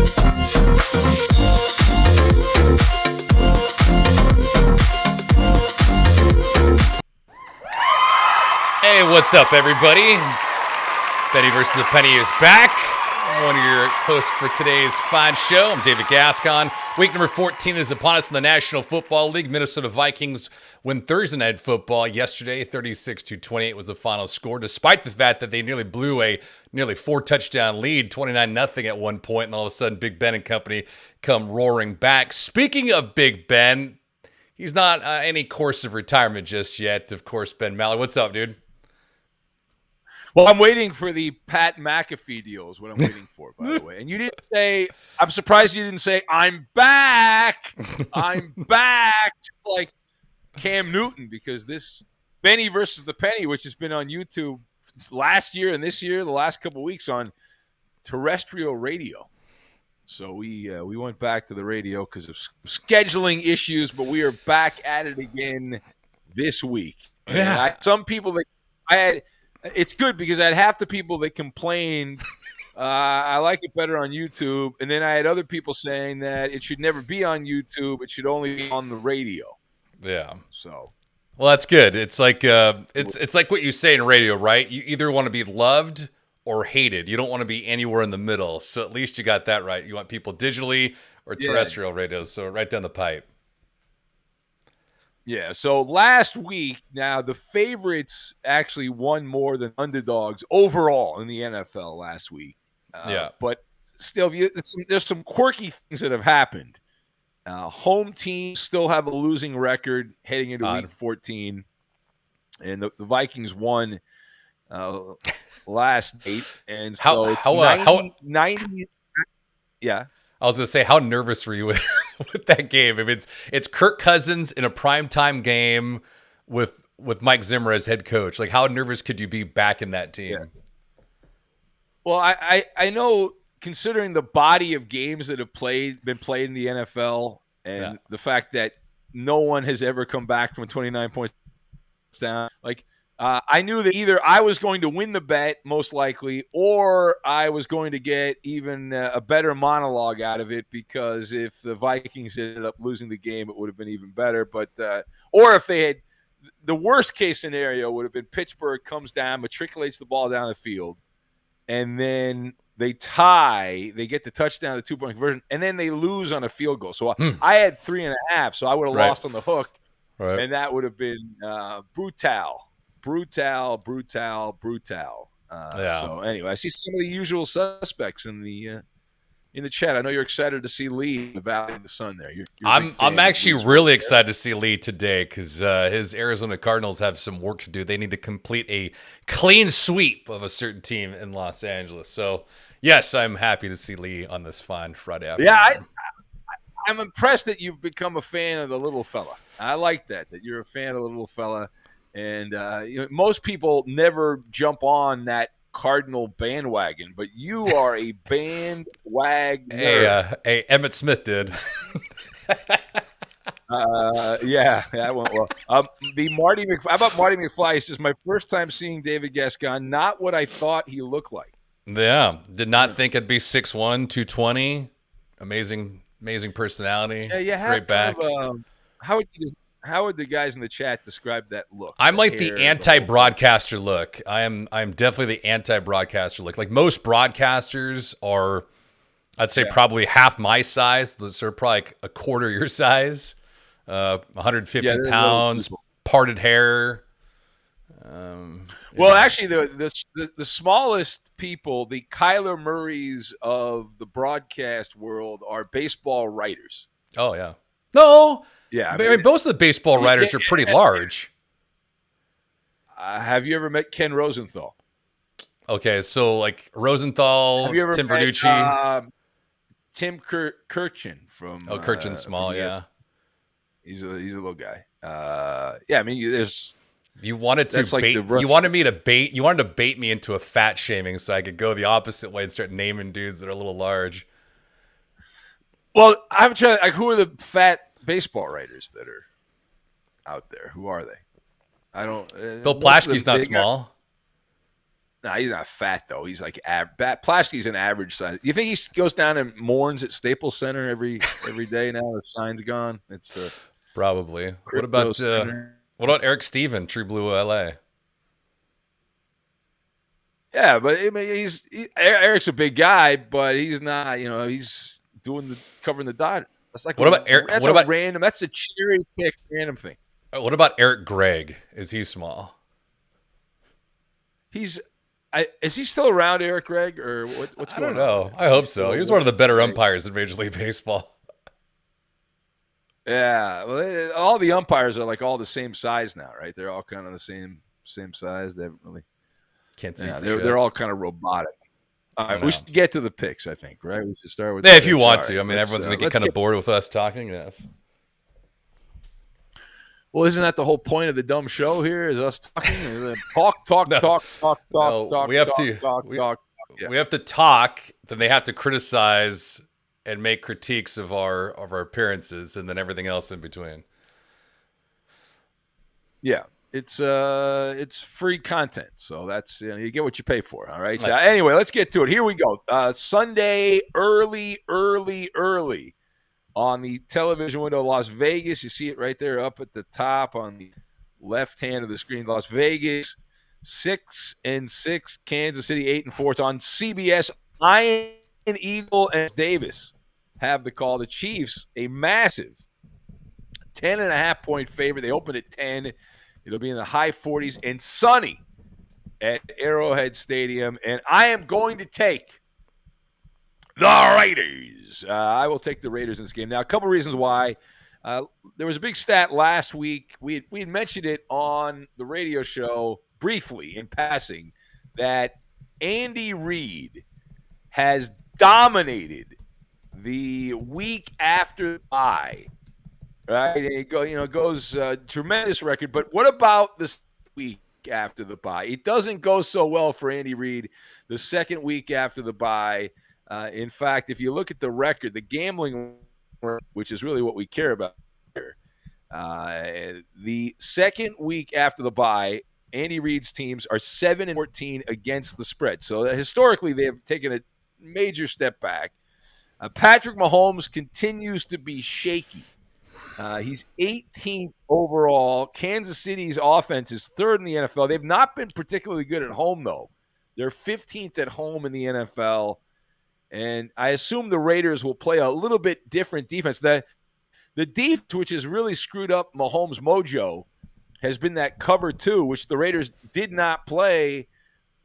Hey, what's up, everybody? Benny versus the Penny is back. I'm one of your hosts for today's fine show. I'm David Gascon. Week number 14 is upon us in the National Football League. Minnesota Vikings win Thursday Night Football yesterday. 36-28 was the final score, despite the fact that they nearly blew a nearly 4-touchdown lead, 29-0 at one point, and all of a sudden Big Ben and company come roaring back. Speaking of Big Ben, he's not any course of retirement just yet. Of course, Ben Maller. What's up, dude? Well, I'm waiting for the Pat McAfee deal is what I'm waiting for, by the way. And you didn't say, I'm surprised you didn't say, I'm back. I'm back. Just like Cam Newton, because this Benny versus the Penny, which has been on YouTube last year and this year, the last couple of weeks on terrestrial radio. So we went back to the radio because of scheduling issues, but we are back at it again this week. Yeah. Some people that I had – it's good because I had half the people that complained I like it better on YouTube, and then I had other people saying that it should never be on YouTube. It should only be on the radio. Yeah. So, well, that's good. It's like it's like what you say in radio, right? You either want to be loved or hated. You don't want to be anywhere in the middle. So at least you got that right. You want people digitally or terrestrial radios. So right down the pipe. Yeah, so last week, now the favorites actually won more than underdogs overall in the NFL last week. But still, there's some quirky things that have happened. Home teams still have a losing record heading into week 14. And the Vikings won last night. And so it's 90. Yeah. I was going to say, how nervous were you with that game? If it's Kirk Cousins in a primetime game with Mike Zimmer as head coach, like how nervous could you be back in that team? Yeah. Well, I know, considering the body of games that have been played in the NFL and the fact that no one has ever come back from 29 points down, like I knew that either I was going to win the bet, most likely, or I was going to get even a better monologue out of it, because if the Vikings ended up losing the game, it would have been even better. But or if they had, the worst case scenario would have been Pittsburgh comes down, matriculates the ball down the field, and then they tie, they get the touchdown, the 2-point conversion, and then they lose on a field goal. So I had 3.5, so I would have lost on the hook, and that would have been brutal. So anyway, I see some of the usual suspects in the chat. I know you're excited to see Lee in the Valley of the Sun there. I'm actually really excited to see Lee today because his Arizona Cardinals have some work to do. They need to complete a clean sweep of a certain team in Los Angeles. So yes, I'm happy to see Lee on this fine Friday afternoon. Yeah, I'm impressed that you've become a fan of the little fella. I like that you're a fan of the little fella. And most people never jump on that Cardinal bandwagon, but you are a bandwagon. Hey, Emmitt Smith did. Yeah, that went well. How about Marty McFly? He says, my first time seeing David Gascon, not what I thought he looked like. Yeah, did not think it'd be 6'1", 220. Amazing personality. Yeah, great back. How would the guys in the chat describe that look? I'm like the anti-broadcaster look. I'm definitely the anti-broadcaster look. Like most broadcasters are, I'd say probably half my size. So probably like a quarter your size. 150 pounds, parted hair. Well, actually, the smallest people, the Kyler Murrays of the broadcast world, are baseball writers. Oh yeah. No. Yeah, I mean, most of the baseball writers are pretty large. Have you ever met Ken Rosenthal? Okay, so like Rosenthal, have you ever Tim met, Verducci, Tim Kirchin from. Oh, Kirchin's small, yeah. He's a little guy. Yeah, I mean, there's. You wanted to bait. You wanted me to bait. You wanted to bait me into a fat shaming, so I could go the opposite way and start naming dudes that are a little large. Well, I'm trying. Like, who are the fat baseball writers that are out there? Who are they? I don't. Bill Plaschke's not small. No, he's not fat though. He's like Plaschke's an average size. You think he goes down and mourns at Staples Center every day now? The sign's gone. It's probably. What about Eric Steven, True Blue LA? Yeah, but I mean, Eric's a big guy, but he's not. He's covering the dot. That's like random. That's a cherry pick random thing. What about Eric Gregg? Is he small? Is he still around, Eric Gregg, or what's going on? I don't know. I hope so. He was one of the better umpires in Major League Baseball. Yeah, well, all the umpires are like all the same size now, right? They're all kind of the same size. They haven't really can't see. They're all kind of robotic. All right, we should get to the picks, I think, right? We should start with. Yeah, if you want to. I mean, everyone's going to get kind of bored with us talking. Yes. Well, isn't that the whole point of the dumb show here? Is us talking? Talk. We have to talk. Then they have to criticize and make critiques of our appearances, and then everything else in between. Yeah, it's free content, so that's you get what you pay for. All right. Anyway, let's get to it. Here we go. Sunday, early on the television window, Las Vegas. You see it right there up at the top on the left hand of the screen. Las Vegas, 6-6. Kansas City, 8-4. It's on CBS. Iron Eagle and Davis have the call. The Chiefs, a massive 10.5-point favorite. They opened at 10. It'll be in the high 40s and sunny at Arrowhead Stadium. And I am going to take the Raiders. I will take the Raiders in this game. Now, a couple reasons why. There was a big stat last week. We had mentioned it on the radio show briefly in passing that Andy Reid has dominated the week after the bye. Right? It goes tremendous record. But what about this week after the bye? It doesn't go so well for Andy Reid the second week after the bye. In fact, if you look at the record, the gambling, which is really what we care about here, the second week after the bye, Andy Reid's teams are 7-14 against the spread. So historically, they have taken a major step back. Patrick Mahomes continues to be shaky. He's 18th overall. Kansas City's offense is third in the NFL. They've not been particularly good at home, though. They're 15th at home in the NFL. And I assume the Raiders will play a little bit different defense. The defense, which has really screwed up Mahomes' mojo, has been that cover two, which the Raiders did not play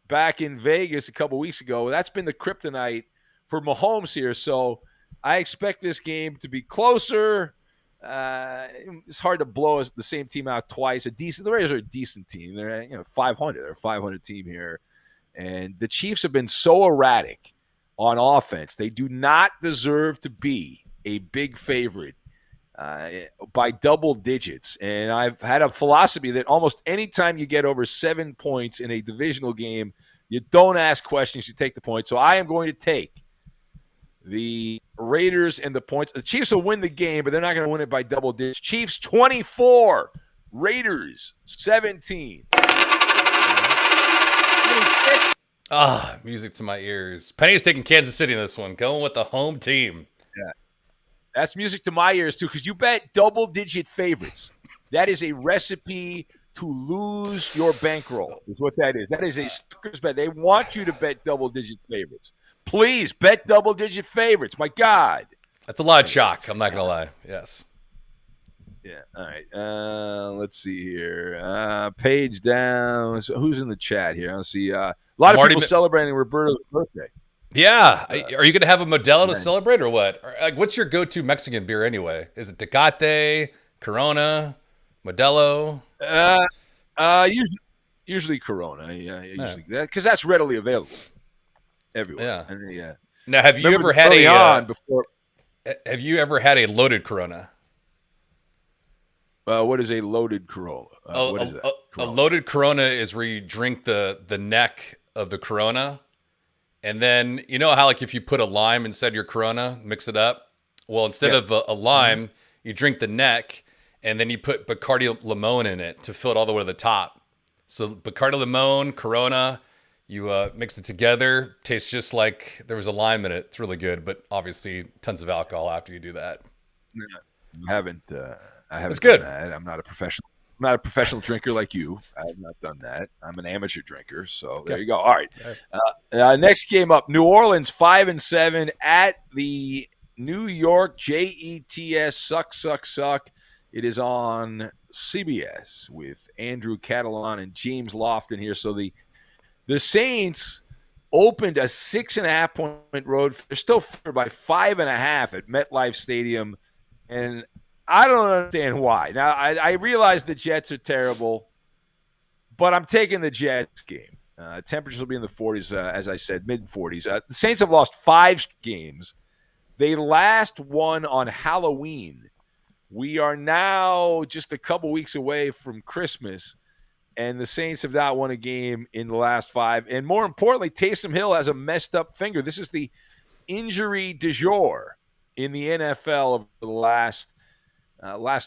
back in Vegas a couple weeks ago. That's been the kryptonite for Mahomes here. So I expect this game to be closer. It's hard to blow the same team out twice. The Raiders are a decent team. They're 500. They're a 500 team here. And the Chiefs have been so erratic on offense. They do not deserve to be a big favorite by double digits. And I've had a philosophy that almost any time you get over 7 points in a divisional game, you don't ask questions, you take the point. So I am going to take the Raiders and the points. The Chiefs will win the game, but they're not going to win it by double digits. Chiefs 24, Raiders 17. Music to my ears. Penny's taking Kansas City in this one, going with the home team. Yeah, that's music to my ears too, because you bet double-digit favorites. That is a recipe to lose your bankroll. Is what that is. That is a sucker's bet. They want you to bet double-digit favorites. Please bet double-digit favorites. My God, that's a lot of chalk. I'm not gonna lie. Yes. Yeah. All right. Let's see here. Page down. So who's in the chat here? I see a lot of people celebrating Roberto's birthday. Yeah. Are you going to have a Modelo to celebrate or what? What's your go-to Mexican beer anyway? Is it Tecate, Corona, Modelo? Usually Corona. Yeah. Usually because that's readily available everywhere. Yeah. Now, have you ever had Have you ever had a loaded Corona? What is a loaded Corolla? What is that? A loaded Corona is where you drink the neck of the Corona, and then you know how if you put a lime inside your Corona, mix it up. Well, instead of a lime, you drink the neck, and then you put Bacardi Limon in it to fill it all the way to the top. So Bacardi Limon, Corona, You mix it together, tastes just like there was a lime in it. It's really good, but obviously tons of alcohol after you do that. I haven't It's done good. that. I'm not a professional. I'm not a professional drinker like you. I have not done that. I'm an amateur drinker. So there you go. All right. Next game up: New Orleans 5-7 at the New York Jets. Suck. It is on CBS with Andrew Catalan and James Lofton here. So the Saints opened a 6.5 point road. They're still favored by 5.5 at MetLife Stadium, and I don't understand why. Now, I realize the Jets are terrible, but I'm taking the Jets game. Temperatures will be in the 40s, as I said, mid-40s. The Saints have lost 5 games. They last won on Halloween. We are now just a couple weeks away from Christmas, and the Saints have not won a game in the last 5. And more importantly, Taysom Hill has a messed up finger. This is the injury du jour in the NFL of the last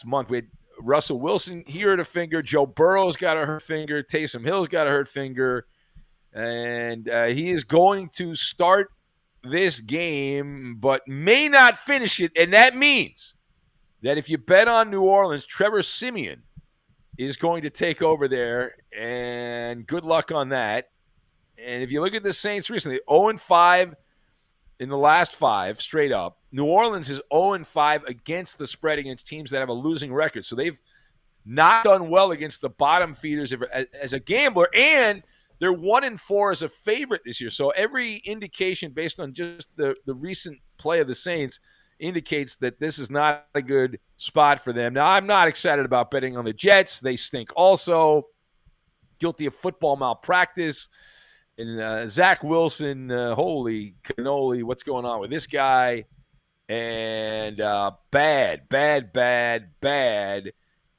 month. We had Russell Wilson, he hurt a finger. Joe Burrow's got a hurt finger. Taysom Hill's got a hurt finger. And he is going to start this game, but may not finish it. And that means that if you bet on New Orleans, Trevor Siemian is going to take over there. And good luck on that. And if you look at the Saints recently, 0-5 in the last 5 straight up. New Orleans is 0-5 against the spread against teams that have a losing record. So they've not done well against the bottom feeders as a gambler, and they're 1-4 as a favorite this year. So every indication based on just the recent play of the Saints indicates that this is not a good spot for them. Now, I'm not excited about betting on the Jets. They stink also. Guilty of football malpractice. And Zach Wilson, holy cannoli, what's going on with this guy? And bad.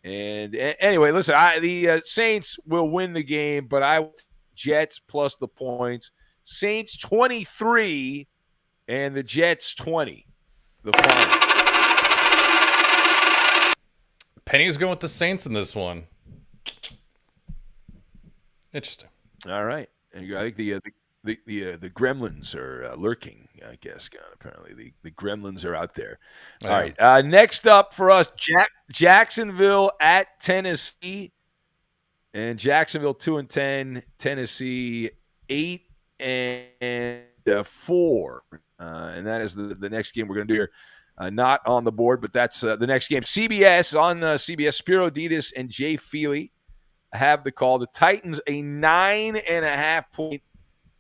And anyway, listen, the Saints will win the game, but Jets plus the points. Saints 23 and the Jets 20. The final. Penny's going with the Saints in this one. Interesting. All right. I think the gremlins are lurking, I guess, apparently. The gremlins are out there. All right. Next up for us, Jacksonville at Tennessee. And Jacksonville 2-10, Tennessee 8-4. And that is the next game we're going to do here. Not on the board, but that's the next game. CBS on CBS. Spiro Ditas and Jay Feely have the call. The Titans a 9.5 point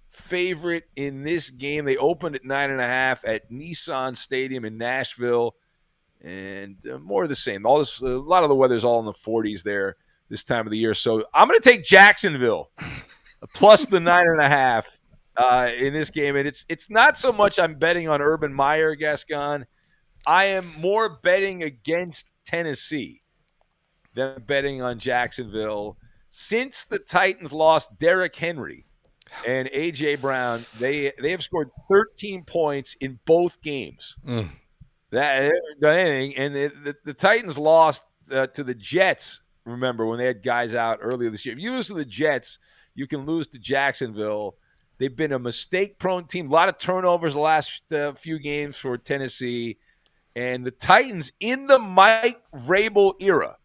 favorite in this game. They opened at 9.5 at Nissan Stadium in Nashville, and more of the same. A lot of the weather's all in the 40s there this time of the year. So I'm going to take Jacksonville plus the 9.5 in this game, and it's not so much I'm betting on Urban Meyer, Gascon. I am more betting against Tennessee than betting on Jacksonville. Since the Titans lost Derrick Henry and A.J. Brown, they have scored 13 points in both games. That they haven't done anything. And the Titans lost to the Jets, remember, when they had guys out earlier this year. If you lose to the Jets, you can lose to Jacksonville. They've been a mistake-prone team. A lot of turnovers the last few games for Tennessee. And the Titans in the Mike Vrabel era,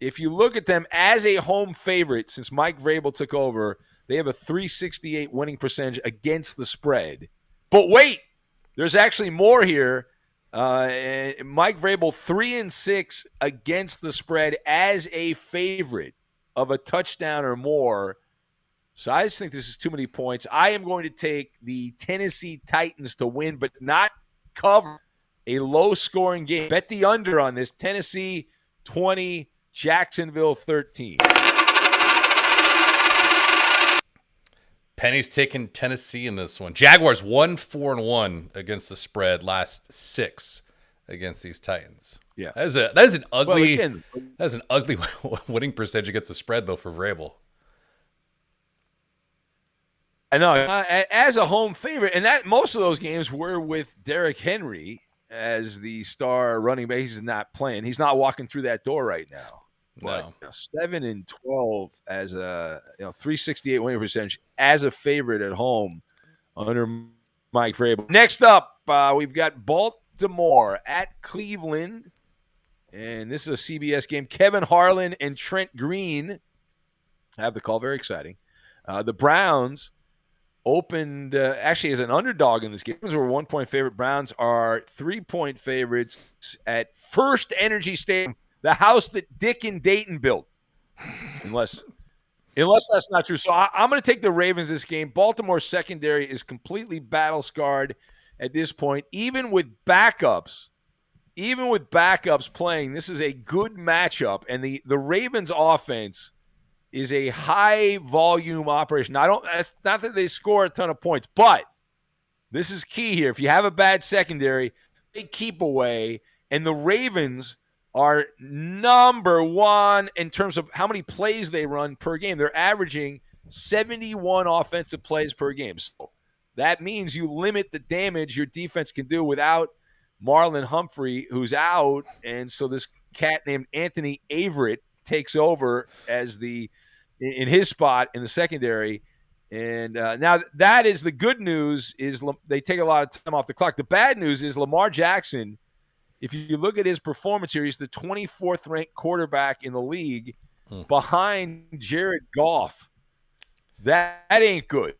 if you look at them as a home favorite since Mike Vrabel took over, they have a .368 winning percentage against the spread. But wait, there's actually more here. Mike Vrabel 3-6 against the spread as a favorite of a touchdown or more. So I just think this is too many points. I am going to take the Tennessee Titans to win, but not cover. A low-scoring game. Bet the under on this. Tennessee 20, Jacksonville 13. Penny's taking Tennessee in this one. Jaguars 1-4-1 against the spread, last 6 against these Titans. Yeah, that is an ugly winning percentage against the spread though for Vrabel. I know, as a home favorite, and that most of those games were with Derrick Henry as the star running back. He's not playing. He's not walking through that door right now. But No. 7-12 as a 368 winning percentage as a favorite at home under Mike Vrabel. Next up, we've got Baltimore at Cleveland, and this is a CBS game. Kevin Harlan and Trent Green have the call. Very exciting. The Browns opened actually as an underdog in this game. We're 1-point favorite. Browns are 3-point favorites at First Energy Stadium, the house that Dick and Dayton built. Unless that's not true. So I'm going to take the Ravens this game. Baltimore's secondary is completely battle-scarred at this point. Even with backups playing, this is a good matchup. And the Ravens offense is a high-volume operation. It's not that they score a ton of points, but this is key here. If you have a bad secondary, they keep away. And the Ravens are number one in terms of how many plays they run per game. They're averaging 71 offensive plays per game. So that means you limit the damage your defense can do without Marlon Humphrey, who's out. And so this cat named Anthony Averett takes over as in his spot in the secondary. And now that is the good news, is they take a lot of time off the clock. The bad news is Lamar Jackson, if you look at his performance here, he's the 24th ranked quarterback in the league behind Jared Goff. That ain't good.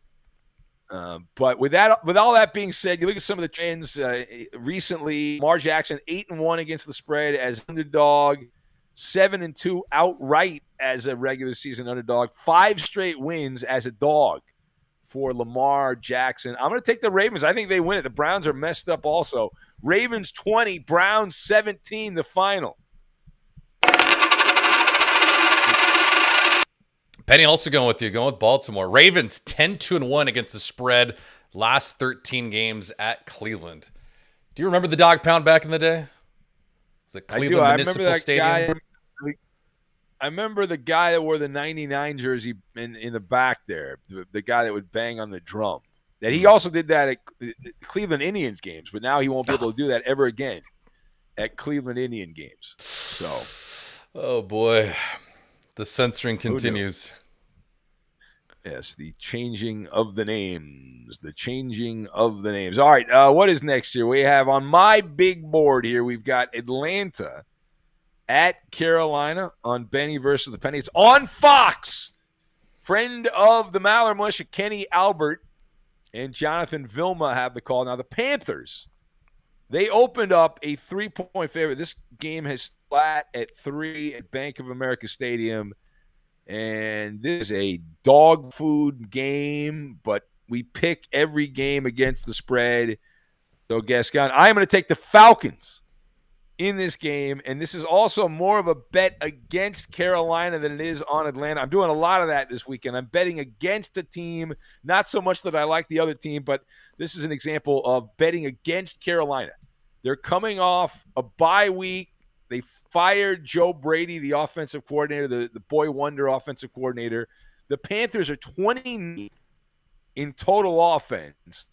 But with all that being said, you look at some of the trends recently. Lamar Jackson 8-1 against the spread as underdog, 7-2 outright as a regular season underdog, 5 straight wins as a dog for Lamar Jackson. I'm going to take the Ravens. I think they win it. The Browns are messed up also. Ravens 20, Browns 17, the final. Penny also going with Baltimore. Ravens 10-1 against the spread last 13 games at Cleveland. Do you remember the dog pound back in the day? Was it Cleveland Municipal Stadium? I remember the guy that wore the 99 jersey in the back there, the guy that would bang on the drum. That he also did that at Cleveland Indians games, but now he won't be able to do that ever again at Cleveland Indian games. So, oh boy, the censoring continues. Yes, the changing of the names. All right, what is next here? We have on my big board here, we've got Atlanta at Carolina on Benny versus the Penny. It's on Fox. Friend of the Maller Mush, Kenny Albert and Jonathan Vilma have the call. Now, the Panthers, they opened up a 3-point favorite. This game has flat at 3 at Bank of America Stadium. And this is a dog food game, but we pick every game against the spread. So, Gascon, I'm going to take the Falcons in this game, and this is also more of a bet against Carolina than it is on Atlanta. I'm doing a lot of that this weekend. I'm betting against a team, not so much that I like the other team, but this is an example of betting against Carolina. They're coming off a bye week. They fired Joe Brady, the offensive coordinator, the boy wonder offensive coordinator. The Panthers are 20th in total offense.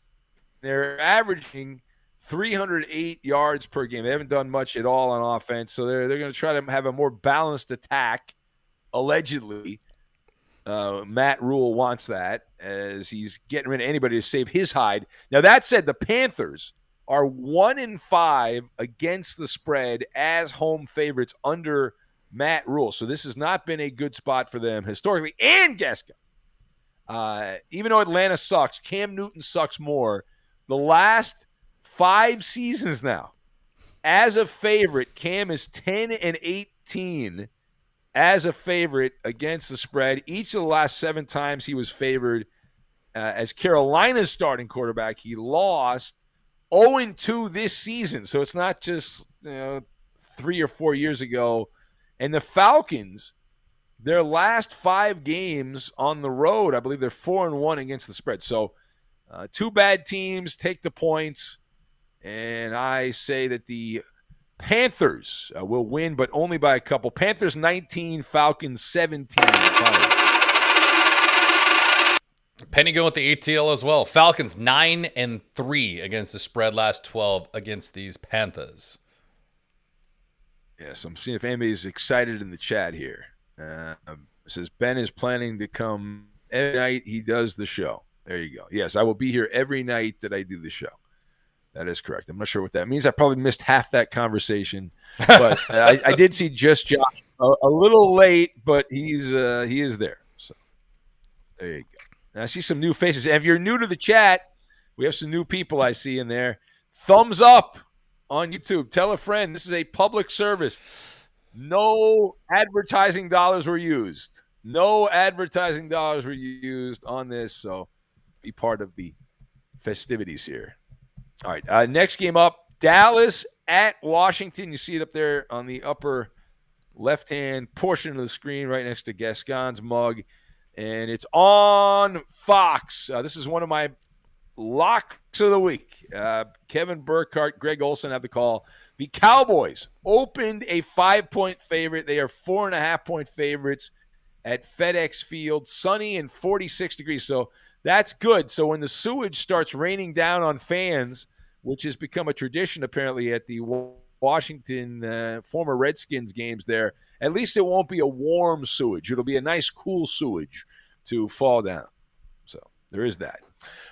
They're averaging 308 yards per game. They haven't done much at all on offense, so they're going to try to have a more balanced attack, allegedly. Matt Rule wants that, as he's getting rid of anybody to save his hide. Now, that said, the Panthers are 1-5 against the spread as home favorites under Matt Rule. So this has not been a good spot for them historically. And Gasca, even though Atlanta sucks, Cam Newton sucks more. The last 5 seasons now, as a favorite, Cam is 10-18 as a favorite against the spread. Each of the last 7 times he was favored as Carolina's starting quarterback, he lost 0-2 this season. So it's not just 3 or 4 years ago. And the Falcons, their last 5 games on the road, I believe they're 4-1 against the spread. So 2 bad teams take the points. And I say that the Panthers will win, but only by a couple. Panthers 19, Falcons 17. Penny going with the ATL as well. Falcons 9-3 against the spread last 12 against these Panthers. Yes, I'm seeing if anybody's excited in the chat here. It says Ben is planning to come every night he does the show. There you go. Yes, I will be here every night that I do the show. That is correct. I'm not sure what that means. I probably missed half that conversation, but I did see Just Josh a little late, but he is there. So there you go. And I see some new faces. And if you're new to the chat, we have some new people I see in there. Thumbs up on YouTube. Tell a friend. This is a public service. No advertising dollars were used. No advertising dollars were used on this. So be part of the festivities here. All right, next game up, Dallas at Washington. You see it up there on the upper left-hand portion of the screen right next to Gascon's mug, and it's on Fox. This is one of my locks of the week. Kevin Burkhardt, Greg Olson have the call. The Cowboys opened a 5-point favorite. They are 4.5-point favorites at FedEx Field, sunny and 46 degrees. So that's good. So when the sewage starts raining down on fans, which has become a tradition apparently at the Washington former Redskins games there, at least it won't be a warm sewage. It'll be a nice cool sewage to fall down. So there is that.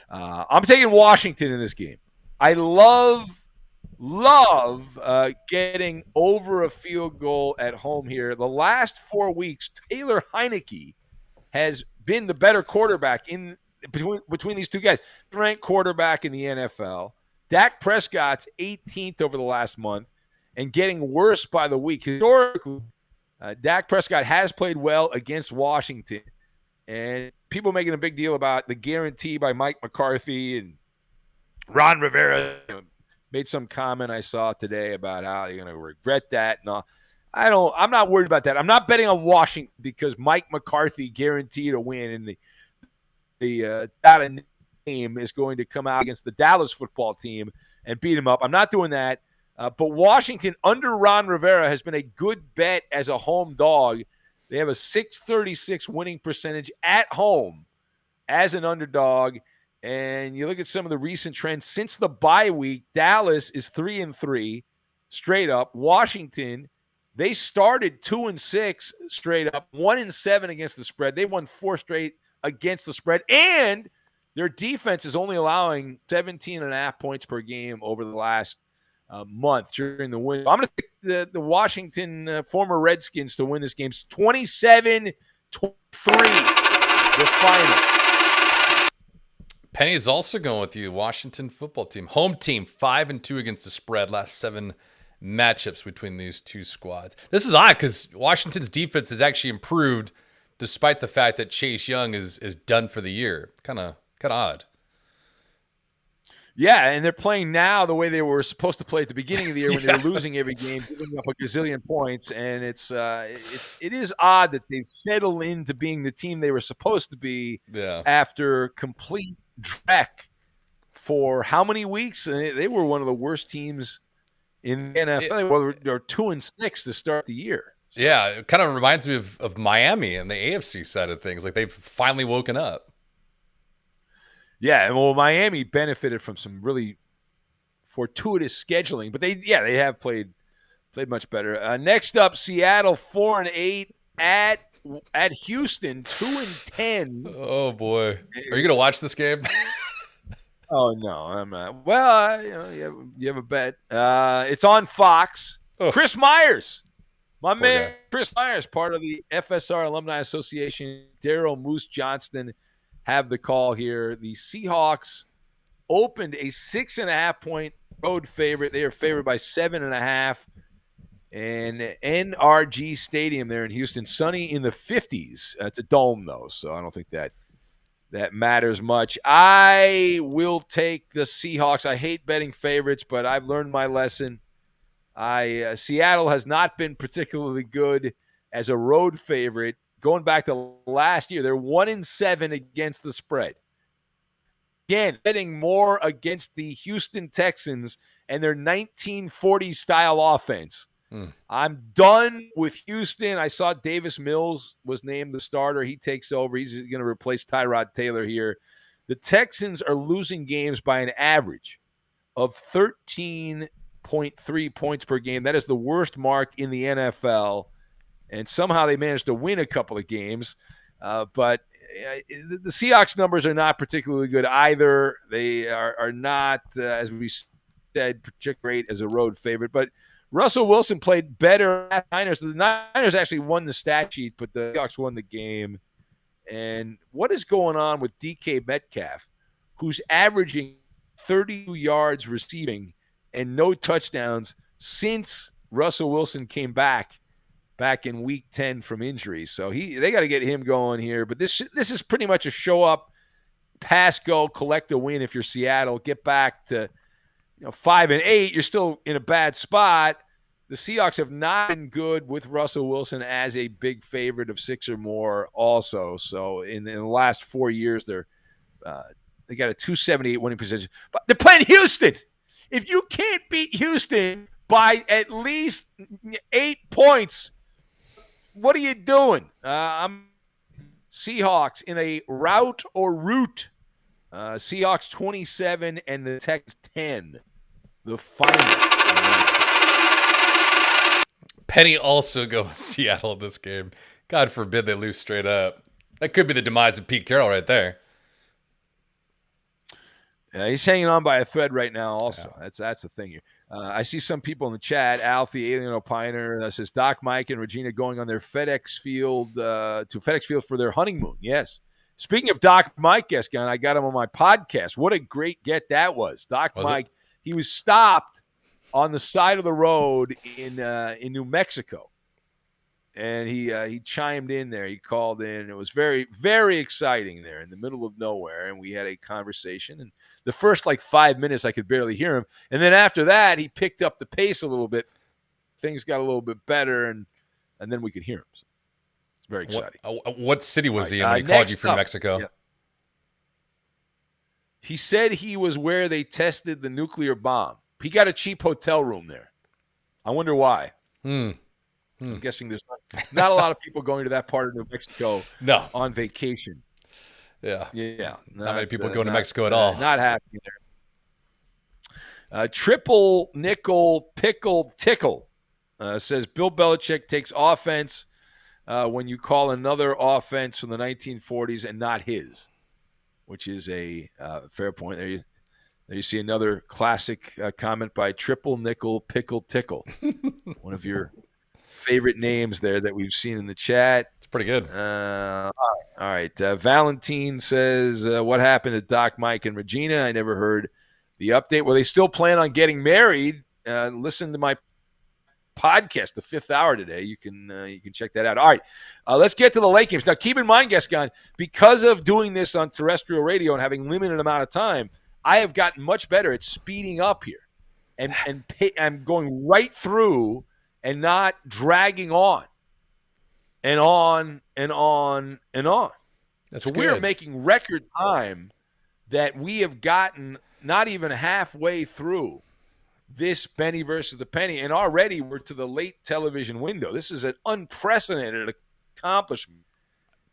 I'm taking Washington in this game. I love getting over a field goal at home here. The last 4 weeks, Taylor Heineke has been the better quarterback in between these two guys. Ranked quarterback in the NFL. Dak Prescott's 18th over the last month and getting worse by the week. Historically, Dak Prescott has played well against Washington. And people making a big deal about the guarantee by Mike McCarthy, and Ron Rivera made some comment I saw today about how you're going to regret that. No, I'm not worried about that. I'm not betting on Washington because Mike McCarthy guaranteed a win, and the data name is going to come out against the Dallas football team and beat him up. I'm not doing that. But Washington under Ron Rivera has been a good bet as a home dog. They have a 636 winning percentage at home as an underdog. And you look at some of the recent trends since the bye week. Dallas is 3-3 straight up. Washington, they started 2-6 straight up, 1-7 against the spread. They won 4 straight against the spread, and their defense is only allowing 17.5 points per game over the last month during the win. I'm going to pick the Washington former Redskins to win this game. 27-23, the final. Penny is also going with you. Washington football team. Home team, 5-2 against the spread. Last 7 matchups between these two squads. This is odd because Washington's defense has actually improved despite the fact that Chase Young is done for the year. Kind of odd. Yeah, and they're playing now the way they were supposed to play at the beginning of the year when they were losing every game, giving up a gazillion points. And it is odd that they've settled into being the team they were supposed to be after complete dreck for how many weeks? They were one of the worst teams in the NFL. They're 2-6 to start the year. So. Yeah, it kind of reminds me of Miami and the AFC side of things. Like they've finally woken up. Yeah, well, Miami benefited from some really fortuitous scheduling, but they have played much better. Next up, Seattle 4-8 at Houston 2-10. Oh boy, are you gonna watch this game? Oh no, I'm not. Well, you have a bet. It's on Fox. Oh. Chris Myers, my Poor man, guy. Chris Myers, part of the FSR Alumni Association. Daryl Moose Johnston have the call here. The Seahawks opened a 6.5-point road favorite. They are favored by 7.5. And NRG Stadium there in Houston, sunny in the 50s. It's a dome though, so I don't think that matters much. I will take the Seahawks. I hate betting favorites, but I've learned my lesson. Seattle has not been particularly good as a road favorite. Going back to last year, they're 1-7 against the spread. Again, betting more against the Houston Texans and their 1940s style offense. I'm done with Houston. I saw Davis Mills was named the starter. He takes over. He's going to replace Tyrod Taylor here. The Texans are losing games by an average of 13.5 28.3 points per game. That is the worst mark in the NFL. And somehow they managed to win a couple of games. But the Seahawks numbers are not particularly good either. They are not, as we said, particularly great as a road favorite. But Russell Wilson played better at Niners. The Niners actually won the stat sheet, but the Seahawks won the game. And what is going on with DK Metcalf, who's averaging 32 yards receiving and no touchdowns since Russell Wilson came back in week 10 from injury. So they got to get him going here. But this is pretty much a show up, pass, go, collect a win if you're Seattle. Get back to 5-8. You're still in a bad spot. The Seahawks have not been good with Russell Wilson as a big favorite of 6 or more also. So in the last 4 years, they got a 278 winning percentage. But they're playing Houston. If you can't beat Houston by at least 8 points, what are you doing? I'm Seahawks in a rout or root. Seahawks 27 and the Texans 10. The final. Penny also going Seattle in this game. God forbid they lose straight up. That could be the demise of Pete Carroll right there. He's hanging on by a thread right now also. Yeah. That's the thing here. I see some people in the chat, Alfie, Alien Opiner, says Doc, Mike, and Regina going on their FedEx Field to FedEx Field for their honeymoon. Yes. Speaking of Doc Mike Gascon, I got him on my podcast. What a great get that was. Doc Mike, he was stopped on the side of the road in New Mexico. And he chimed in there. He called in. It was very, very exciting there in the middle of nowhere. And we had a conversation. And the first 5 minutes, I could barely hear him. And then after that, he picked up the pace a little bit. Things got a little bit better, and then we could hear him. So it's very exciting. What city was he in when he called you from Mexico? Yeah. He said he was where they tested the nuclear bomb. He got a cheap hotel room there. I wonder why. I'm guessing there's not a lot of people going to that part of New Mexico on vacation. Yeah. Not many people going to Mexico at all. Not happening there. Triple nickel pickle tickle says Bill Belichick takes offense when you call another offense from the 1940s and not his, which is a fair point. There you see another classic comment by Triple Nickel Pickle Tickle, one of your favorite names there that we've seen in the chat. It's pretty good. All right. Valentine says, what happened to Doc, Mike, and Regina? I never heard the update. Well, they still plan on getting married. Listen to my podcast, The Fifth Hour today. You can check that out. All right. Let's get to the late games. Now, keep in mind, Gascon, because of doing this on terrestrial radio and having limited amount of time, I have gotten much better at speeding up here and I'm going right through and not dragging on and on and on and on. So we're making record time that we have gotten not even halfway through this Benny versus the Penny, and already we're to the late television window. This is an unprecedented accomplishment.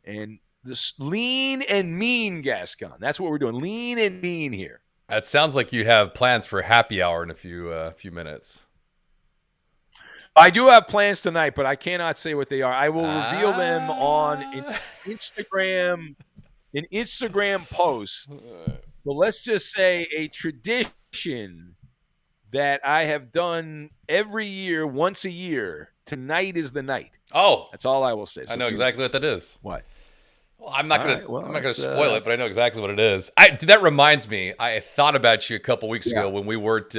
And this lean and mean, Gascon. That's what we're doing. Lean and mean here. It sounds like you have plans for happy hour in a few minutes. I do have plans tonight, but I cannot say what they are. I will reveal them on an Instagram post. Well, let's just say a tradition that I have done every year, once a year. Tonight is the night. Oh, that's all I will say. So I know exactly what that is. What? Well, I'm not gonna spoil it, but I know exactly what it is. That reminds me. I thought about you a couple weeks ago when we weren't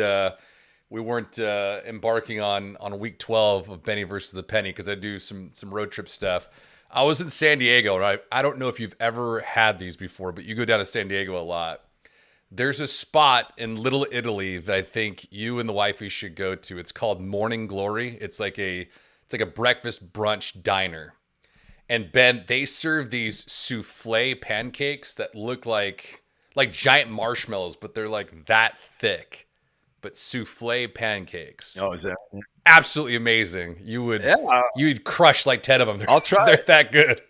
embarking on week 12 of Benny versus the Penny because I do some road trip stuff. I was in San Diego, and I don't know if you've ever had these before, but you go down to San Diego a lot. There's a spot in Little Italy that I think you and the wifey should go to. It's called Morning Glory. It's like a breakfast brunch diner. And Ben, they serve these souffle pancakes that look like giant marshmallows, but they're like that thick. But souffle pancakes. Oh, is that absolutely amazing? You'd crush like 10 of them. I'll try. They're that good.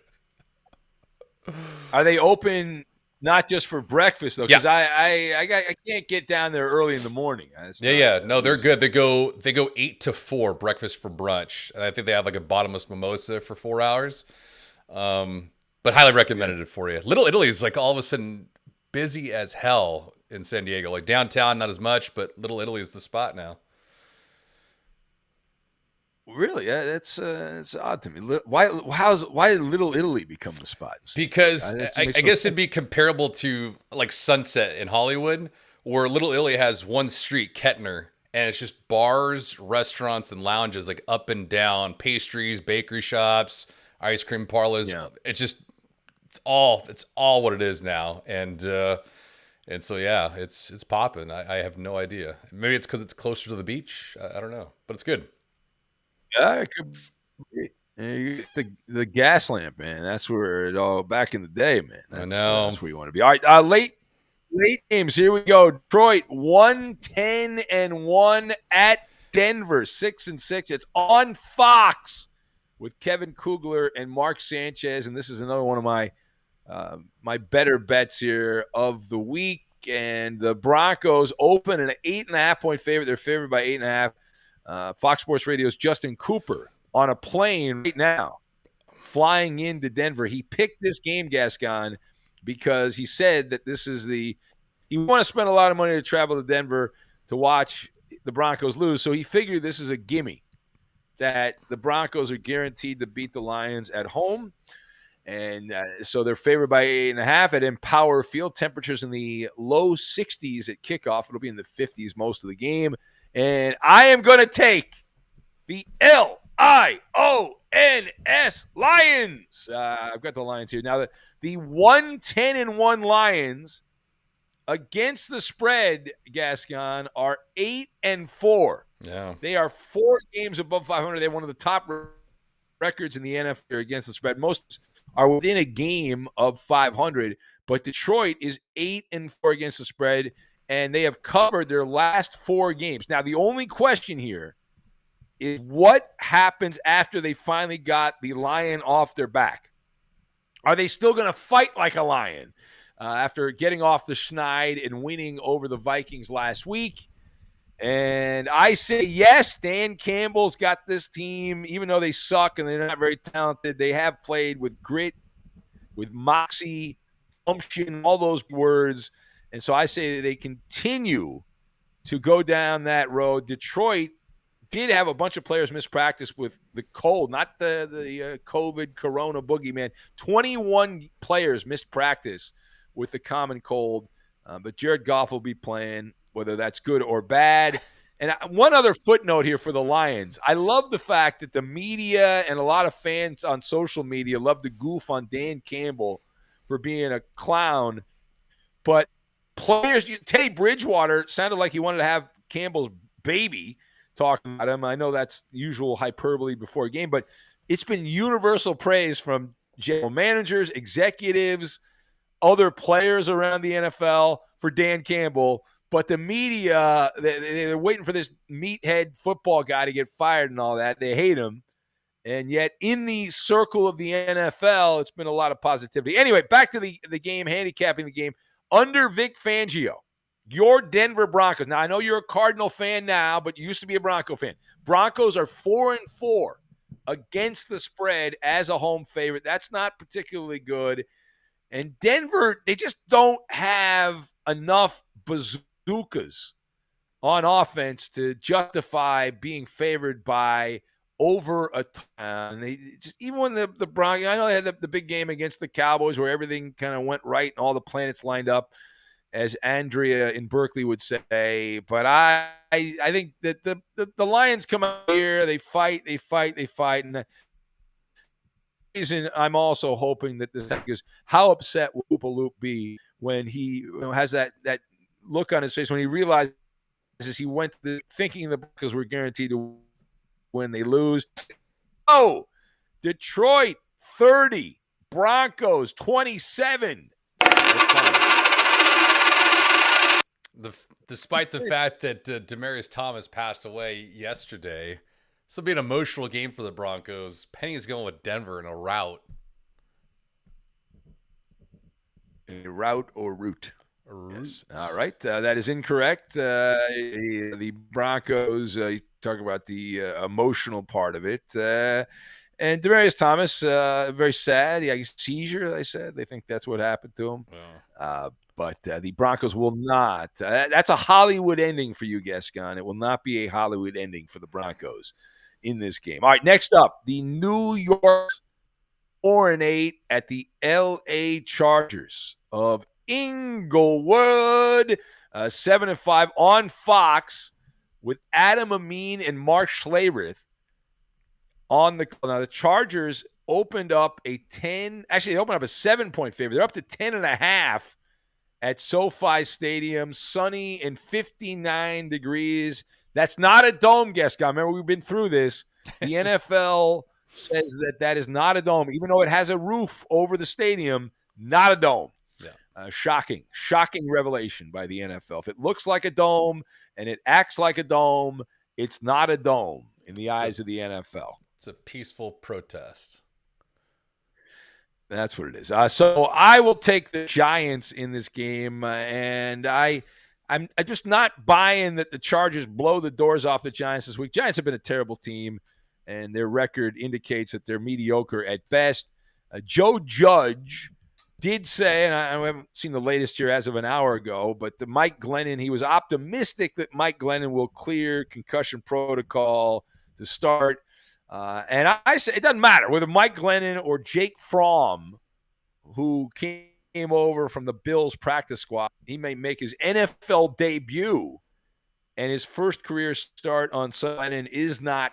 Are they open not just for breakfast though, because I can't get down there early in the morning. No, they're good. They go 8 to 4 breakfast for brunch, and I think they have like a bottomless mimosa for 4 hours. But highly recommended it for you. Little Italy is like all of a sudden busy as hell in San Diego. Like downtown, not as much, but Little Italy is the spot now. Really? Yeah, it's odd to me. Why did Little Italy become the spot? Because I guess it'd be comparable to like Sunset in Hollywood, where Little Italy has one street, Kettner, and it's just bars, restaurants, and lounges like up and down, pastries, bakery shops, ice cream parlors. Yeah. It's all what it is now, and so yeah, it's popping. I have no idea. Maybe it's because it's closer to the beach. I don't know, but it's good. Yeah, it could be. The gas lamp, man. That's where it all back in the day, man. I know. That's where you want to be. All right, late games. Here we go. Detroit 1-10-1 at Denver 6-6. It's on Fox with Kevin Kugler and Mark Sanchez, and this is another one of my better bets here of the week. And the Broncos open an 8.5-point favorite. They're favored by 8.5. Fox Sports Radio's Justin Cooper on a plane right now, flying into Denver. He picked this game, Gascon, because he said that this is you want to spend a lot of money to travel to Denver to watch the Broncos lose. So he figured this is a gimme, that the Broncos are guaranteed to beat the Lions at home. And so they're favored by 8.5 at Empower Field. Temperatures in the low 60s at kickoff. It'll be in the 50s most of the game. And I am going to take the Lions Lions. I've got the Lions here. Now, the 1-10-1 Lions against the spread, Gascon, are 8-4. Yeah. They are 4 games above 500. They have one of the top records in the NFL against the spread. Most are within a game of 500, but Detroit is 8-4 against the spread, and they have covered their last 4 games. Now, the only question here is what happens after they finally got the lion off their back? Are they still going to fight like a lion after getting off the schneid and winning over the Vikings last week? And I say yes. Dan Campbell's got this team, even though they suck and they're not very talented, they have played with grit, with moxie, gumption, all those words. And so I say that they continue to go down that road. Detroit did have a bunch of players miss practice with the cold, not the COVID corona boogeyman. 21 players missed practice with the common cold. But Jared Goff will be playing, whether that's good or bad. And one other footnote here for the Lions. I love the fact that the media and a lot of fans on social media love to goof on Dan Campbell for being a clown. But players, Teddy Bridgewater sounded like he wanted to have Campbell's baby talking about him. I know that's usual hyperbole before a game, but it's been universal praise from general managers, executives, other players around the NFL for Dan Campbell. But the media, they're waiting for this meathead football guy to get fired and all that. They hate him. And yet in the circle of the NFL, it's been a lot of positivity. Anyway, back to the game, handicapping the game. Under Vic Fangio, your Denver Broncos. Now, I know you're a Cardinal fan now, but you used to be a Bronco fan. Broncos are 4-4 against the spread as a home favorite. That's not particularly good. And Denver, they just don't have enough bazookas on offense to justify being favored by over a ton. They just, even when the Broncos, I know they had the big game against the Cowboys where everything kind of went right and all the planets lined up, as Andrea in Berkeley would say. But I think that the Lions come out here, they fight. And the reason I'm also hoping that this is how upset will Loop be when he has that look on his face when he realizes he went thinking the Broncos were guaranteed to when they lose. Oh, Detroit 30, Broncos 27. Despite the fact that Demaryius Thomas passed away yesterday, this will be an emotional game for the Broncos. Penny's going with Denver in a rout. A route or route. Yes. All right. That is incorrect. The Broncos, you talk about the emotional part of it. And Demaryius Thomas, very sad. Yeah, seizure, they said. They think that's what happened to him. But the Broncos will not. That's a Hollywood ending for you, Gascon. It will not be a Hollywood ending for the Broncos in this game. All right, next up, the New York 4-8 at the L.A. Chargers of Inglewood, 7-5 on Fox with Adam Amin and Mark Schlereth on the. Now the Chargers opened up a 7-point favorite. They're up to 10.5 at SoFi Stadium, sunny and 59 degrees. That's not a dome, Gascon. Remember, we've been through this. The NFL says that is not a dome, even though it has a roof over the stadium. Not a dome. Yeah. Shocking revelation by the NFL. If it looks like a dome and it acts like a dome, it's not a dome in the eyes of the NFL. It's a peaceful protest. That's what it is. So I will take the Giants in this game, and I'm just not buying that the Chargers blow the doors off the Giants this week. Giants have been a terrible team, and their record indicates that they're mediocre at best. Joe Judge did say, and I haven't seen the latest here as of an hour ago, but the Mike Glennon, he was optimistic that Mike Glennon will clear concussion protocol to start. And I say it doesn't matter whether Mike Glennon or Jake Fromm, who came over from the Bills practice squad, he may make his NFL debut, and his first career start on Glennon is not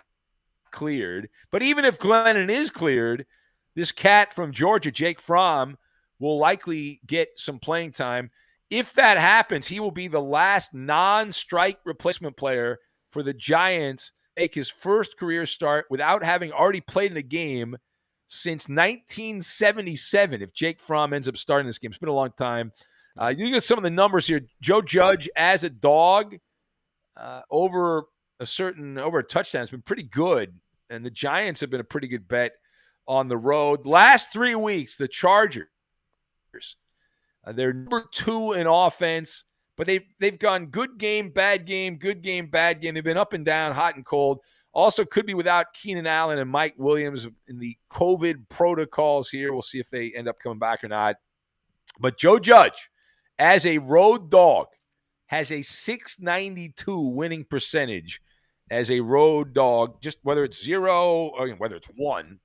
cleared. But even if Glennon is cleared, this cat from Georgia, Jake Fromm, will likely get some playing time. If that happens, he will be the last non-strike replacement player for the Giants make his first career start without having already played in a game since 1977. If Jake Fromm ends up starting this game, it's been a long time. You get some of the numbers here. Joe Judge as a dog over a touchdown has been pretty good, and the Giants have been a pretty good bet on the road. Last 3 weeks, the Chargers, they're number 2 in offense. But they've gone good game, bad game, good game, bad game. They've been up and down, hot and cold. Also could be without Keenan Allen and Mike Williams in the COVID protocols here. We'll see if they end up coming back or not. But Joe Judge, as a road dog, has a .692 winning percentage as a road dog, just whether it's 0 or whether it's 1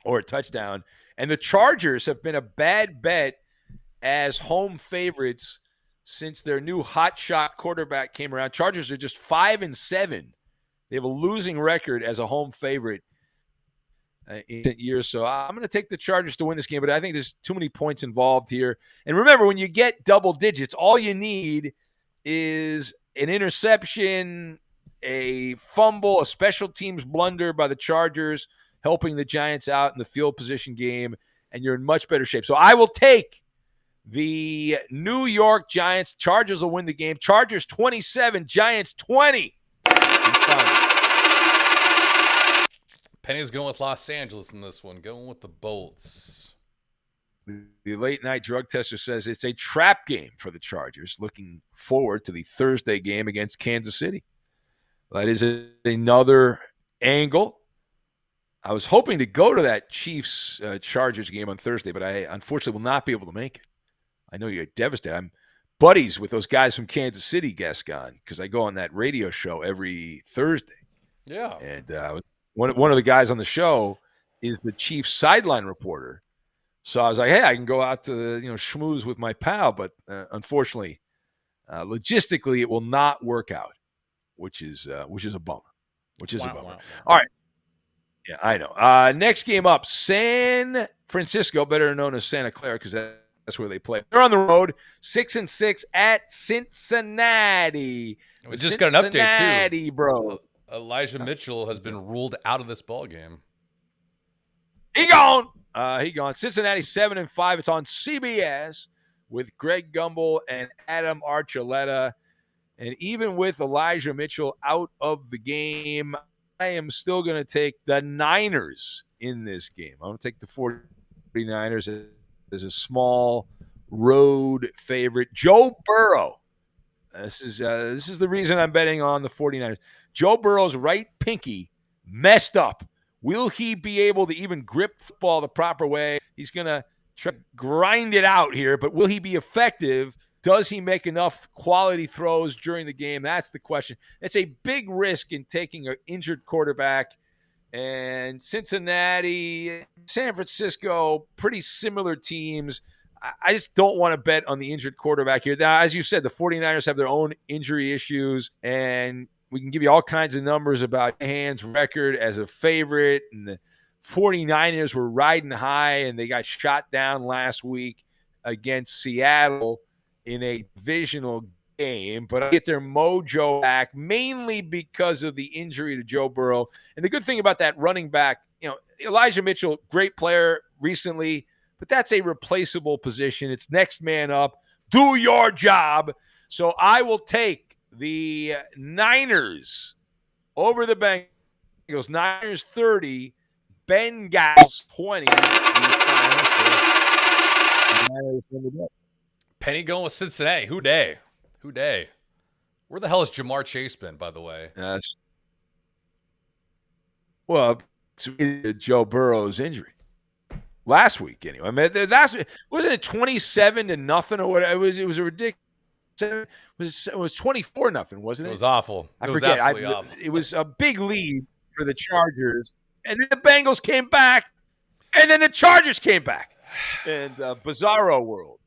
or a touchdown. And the Chargers have been a bad bet as home favorites since their new hotshot quarterback came around. Chargers are just 5-7. They have a losing record as a home favorite in years. So I'm going to take the Chargers to win this game, but I think there's too many points involved here. And remember, when you get double digits, all you need is an interception, a fumble, a special teams blunder by the Chargers, helping the Giants out in the field position game, and you're in much better shape. So I will take the New York Giants. Chargers will win the game. Chargers 27, Giants 20. Penny's going with Los Angeles in this one, going with the Bolts. The late night drug tester says it's a trap game for the Chargers. Looking forward to the Thursday game against Kansas City. That is another angle. I was hoping to go to that Chiefs-Chargers game on Thursday, but I unfortunately will not be able to make it. I know you're devastated. I'm buddies with those guys from Kansas City, Gascon, because I go on that radio show every Thursday. Yeah. And one of the guys on the show is the Chiefs sideline reporter. So I was like, hey, I can go out to schmooze with my pal, but unfortunately, logistically, it will not work out, which is a bummer. Wow. All right. Yeah, I know. Next game up, San Francisco, better known as Santa Clara, because that's where they play. They're on the road, 6-6 at Cincinnati. We just got an update, too. Cincinnati, bro. Elijah Mitchell has been ruled out of this ball game. He gone. Cincinnati 7-5. It's on CBS with Greg Gumbel and Adam Archuleta. And even with Elijah Mitchell out of the game, I am still going to take the Niners in this game. I'm going to take the 49ers as a small road favorite. Joe Burrow. This is the reason I'm betting on the 49ers. Joe Burrow's right pinky messed up. Will he be able to even grip football the proper way? He's going to try to grind it out here, but will he be effective? Does he make enough quality throws during the game? That's the question. It's a big risk in taking an injured quarterback. And Cincinnati, San Francisco, pretty similar teams. I just don't want to bet on the injured quarterback here. Now, as you said, the 49ers have their own injury issues, and we can give you all kinds of numbers about Hand's record as a favorite. And the 49ers were riding high, and they got shot down last week against Seattle in a divisional game. But I get their mojo back mainly because of the injury to Joe Burrow. And the good thing about that running back, Elijah Mitchell, great player recently, but that's a replaceable position. It's next man up. Do your job. So I will take the Niners over the Bengals. Niners 30, Bengals 20. Penny going with Cincinnati. Who day? Where the hell has Jamar Chase been, by the way? Well, it's Joe Burrow's injury. Last week, anyway. I mean, wasn't it 27-0 or whatever? It was a ridiculous. It was 24-0, wasn't it? It was awful. I forget. Awful. It was a big lead for the Chargers, and then the Bengals came back, and then the Chargers came back, and bizarro world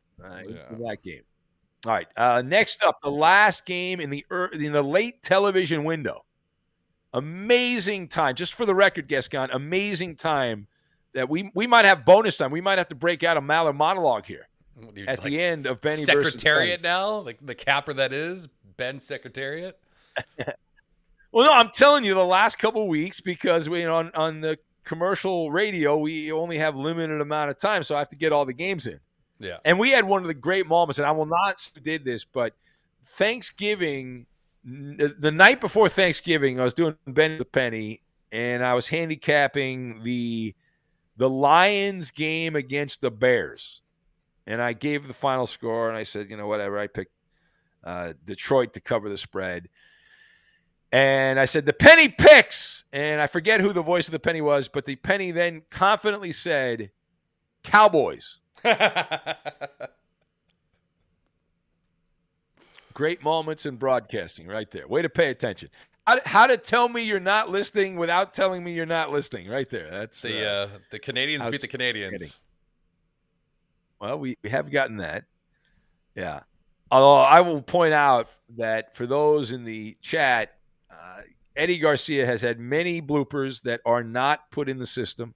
in that game. All right. Next up, the last game in the late television window. Amazing time, just for the record, Gascon. Amazing time. That we might have bonus time. We might have to break out a Maller monologue here at the end of Benny versus Secretariat now, like the capper that is Ben Secretariat. Well, no, I'm telling you, the last couple of weeks, because we on the commercial radio we only have limited amount of time, so I have to get all the games in. Yeah, and we had one of the great moments, and I will not did this, but Thanksgiving, the night before Thanksgiving, I was doing Ben the Penny, and I was handicapping the Lions game against the Bears. And I gave the final score, and I said, whatever. I picked Detroit to cover the spread. And I said, the penny picks. And I forget who the voice of the penny was, but the penny then confidently said, Cowboys. Great moments in broadcasting right there. Way to pay attention. How to tell me you're not listening without telling me you're not listening right there. That's the Canadians beat the Canadians. Well, we have gotten that. Yeah. Although I will point out that for those in the chat, Eddie Garcia has had many bloopers that are not put in the system.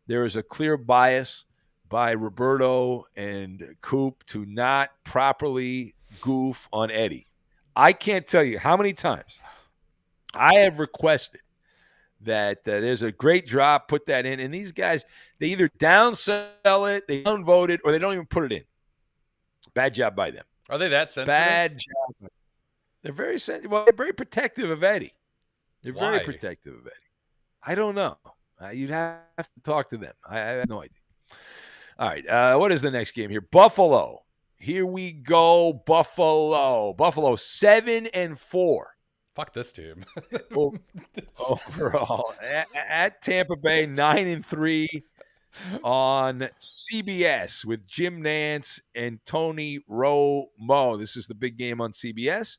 There is a clear bias by Roberto and Coop to not properly goof on Eddie. I can't tell you how many times I have requested that there's a great drop, put that in. And these guys, they either downsell it, they downvote it, or they don't even put it in. Bad job by them. Are they that sensitive? Bad job. They're very sensitive. Well, they're very protective of Eddie. They're Why? very protective of Eddie. I don't know. You'd have to talk to them. I have no idea. All right. What is the next game here? Buffalo. Here we go. Buffalo 7-4. Fuck this team. Overall, at Tampa Bay, 9-3 on CBS with Jim Nantz and Tony Romo. This is the big game on CBS.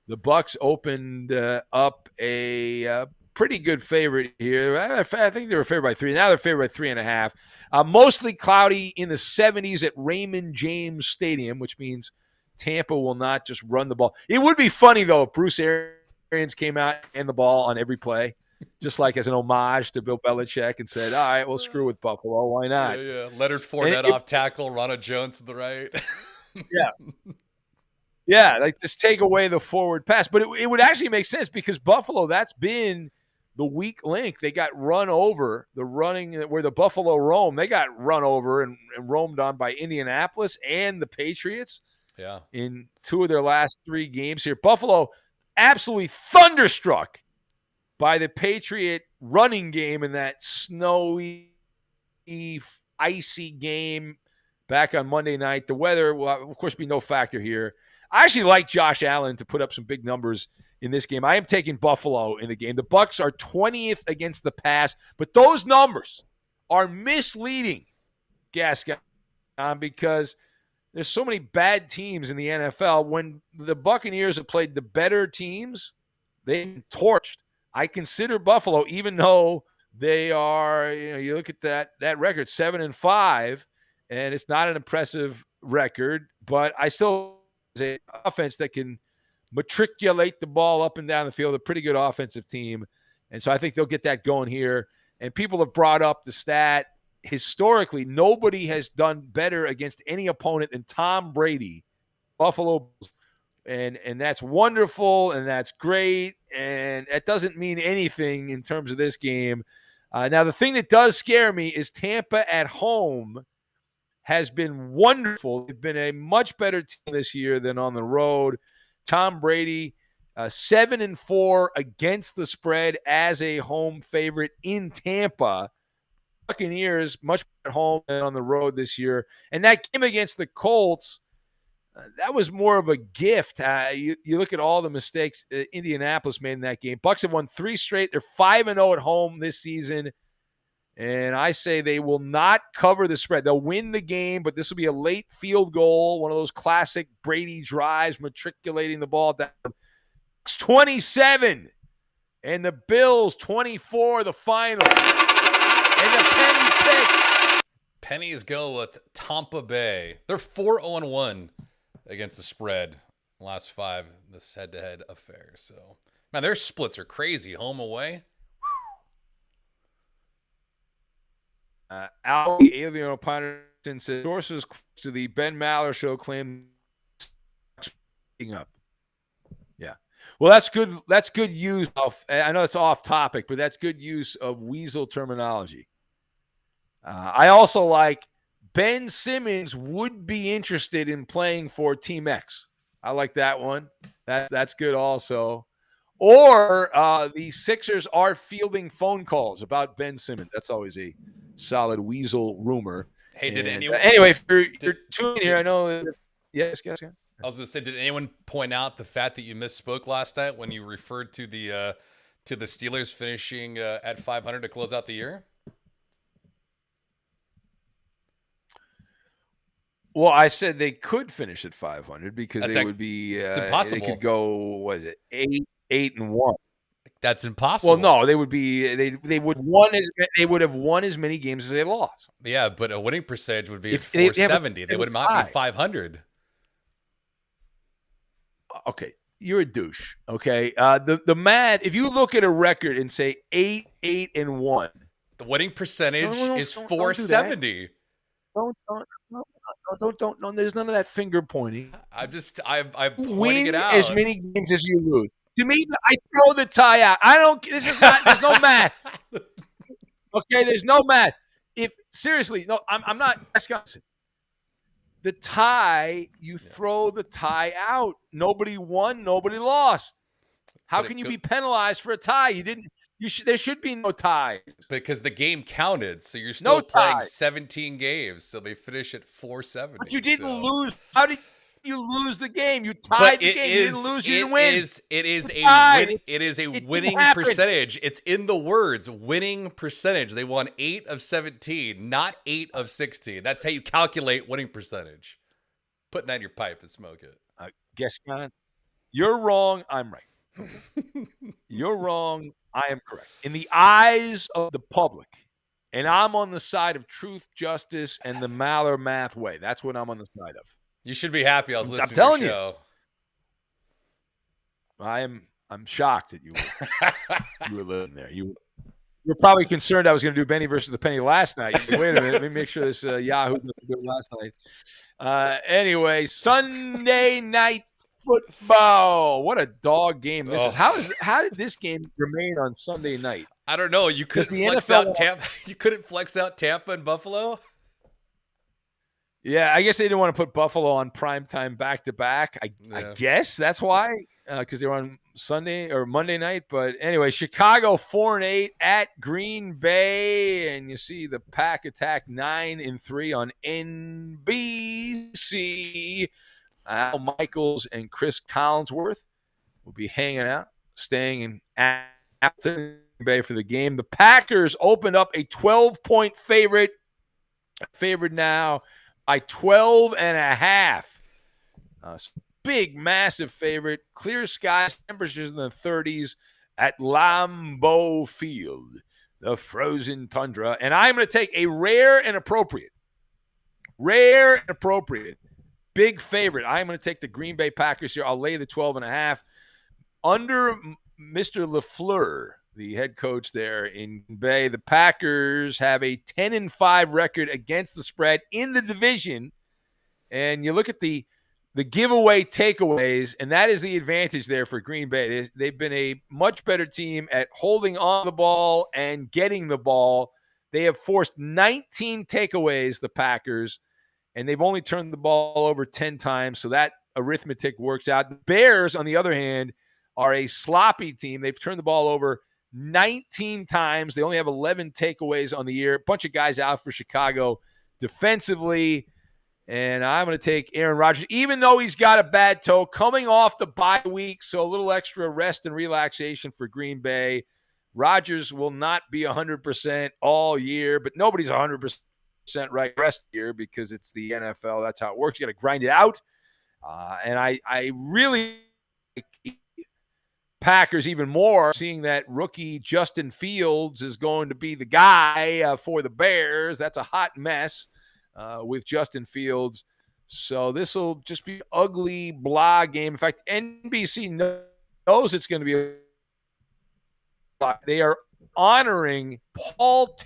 The Bucs opened up a pretty good favorite here. I think they were favored by 3. Now they're favored by 3.5. Mostly cloudy in the 70s at Raymond James Stadium, which means Tampa will not just run the ball. It would be funny, though, if Bruce Arians came out and the ball on every play, just like as an homage to Bill Belichick, and said, all right, we'll screw with Buffalo. Why not? Yeah. Leonard Fournette off tackle, Ronald Jones to the right. Yeah, like just take away the forward pass. But it would actually make sense because Buffalo, that's been the weak link. They got run over, the running where the Buffalo roam. They got run over and roamed on by Indianapolis and the Patriots in 2 of their last 3 games here. Buffalo absolutely thunderstruck by the Patriot running game in that snowy, icy game. back on Monday night. The weather will, of course, be no factor here. I actually like Josh Allen to put up some big numbers in this game. I am taking Buffalo in the game. The Bucs are 20th against the pass, but those numbers are misleading, Gascon, because there's so many bad teams in the NFL. When the Buccaneers have played the better teams, they've been torched. I consider Buffalo, even though they are, you look at that record, 7-5, and it's not an impressive record, but I still say an offense that can matriculate the ball up and down the field, a pretty good offensive team. And so I think they'll get that going here. And people have brought up the stat. Historically, nobody has done better against any opponent than Tom Brady, Buffalo. And that's wonderful, and that's great. And it doesn't mean anything in terms of this game. Now, the thing that does scare me is Tampa at home has been wonderful. They've been a much better team this year than on the road. Tom Brady, 7-4 against the spread as a home favorite in Tampa. Buccaneers much better at home than on the road this year. And that game against the Colts, that was more of a gift. You look at all the mistakes Indianapolis made in that game. Bucs have won 3 straight. They're 5-0 at home this season. And I say they will not cover the spread. They'll win the game, but this will be a late field goal, one of those classic Brady drives, matriculating the ball down. It's 27, and the Bills 24, the final. And the penny picks. Pennies go with Tampa Bay. They're 4-0-1 against the spread last 5 in this head-to-head affair. So, man, their splits are crazy. Home away. Allie Alien O'Piner says sources close to the Ben Maller show claim up. Yeah. Well, that's good. That's good use of. I know it's off topic, but that's good use of weasel terminology. I also like Ben Simmons would be interested in playing for Team X. I like that one. That's good also. Or the Sixers are fielding phone calls about Ben Simmons. That's always a solid weasel rumor. Hey, did anyone? Anyway, if you're tuning here, I know. Yes. I was going to say, did anyone point out the fact that you misspoke last night when you referred to the Steelers finishing at 500 to close out the year? Well, I said they could finish at 500 because they would be. It's impossible. They could go. What is it? 8-1. That's impossible. Well, no, they would be. They would have won as many games as they lost. Yeah, but a winning percentage would be 470. They would not be 500. Okay, you're a douche. Okay, the math. If you look at a record and say 8-1, the winning percentage is 470. Don't. There's none of that finger pointing. I'm pointing it out. As many games as you lose. To me, I throw the tie out. I don't. This is not. There's no math. Okay, there's no math. If seriously, no, I'm not. The tie, you throw the tie out. Nobody won. Nobody lost. How can you be penalized for a tie? You didn't. There should be no ties. Because the game counted, so you're still playing 17 games, so they finish at 470. But you didn't lose. How did you lose the game? You tied the game. You didn't lose. You didn't win. It is a winning percentage. It's in the words, winning percentage. They won 8 of 17, not 8 of 16. That's how you calculate winning percentage. Put that in your pipe and smoke it. Guess not. You're wrong. I'm right. You're wrong. I am correct. In the eyes of the public, and I'm on the side of truth, justice, and the Maller math way. That's what I'm on the side of. You should be happy I was listening I'm telling to your show. I'm shocked that you were living there. You were probably concerned I was going to do Benny versus the Penny last night. Wait a minute. Let me make sure this Yahoo doesn't do it last night. Anyway, Sunday night football. What a dog game this is. How did this game remain on Sunday night? I don't know. You couldn't flex out Tampa. You couldn't flex out Tampa and Buffalo? Yeah, I guess they didn't want to put Buffalo on primetime back-to-back. I guess that's why. because they were on Sunday or Monday night. But anyway, Chicago 4-8 at Green Bay, and you see the Pack attack 9-3 on NBC. Al Michaels and Chris Collinsworth will be hanging out, staying in Green Bay for the game. The Packers opened up a 12-point favorite now by 12.5. Big, massive favorite. Clear skies, temperatures in the 30s at Lambeau Field, the frozen tundra. And I'm going to take a rare and appropriate, big favorite. I'm going to take the Green Bay Packers here. I'll lay the 12.5. Under Mr. LaFleur, the head coach there in Green Bay, the Packers have a 10-5 record against the spread in the division. And you look at the giveaway takeaways, and that is the advantage there for Green Bay. They've been a much better team at holding on the ball and getting the ball. They have forced 19 takeaways, the Packers, and they've only turned the ball over 10 times, so that arithmetic works out. The Bears, on the other hand, are a sloppy team. They've turned the ball over 19 times. They only have 11 takeaways on the year. A bunch of guys out for Chicago defensively. And I'm going to take Aaron Rodgers, even though he's got a bad toe, coming off the bye week, so a little extra rest and relaxation for Green Bay. Rodgers will not be 100% all year, but nobody's 100% right rest of the year because it's the NFL. That's how it works. You got to grind it out. And I really like Packers even more, seeing that rookie Justin Fields is going to be the guy for the Bears. That's a hot mess. With Justin Fields. So this will just be an ugly, blah game. In fact, NBC knows it's going to be a blah. They are honoring Paul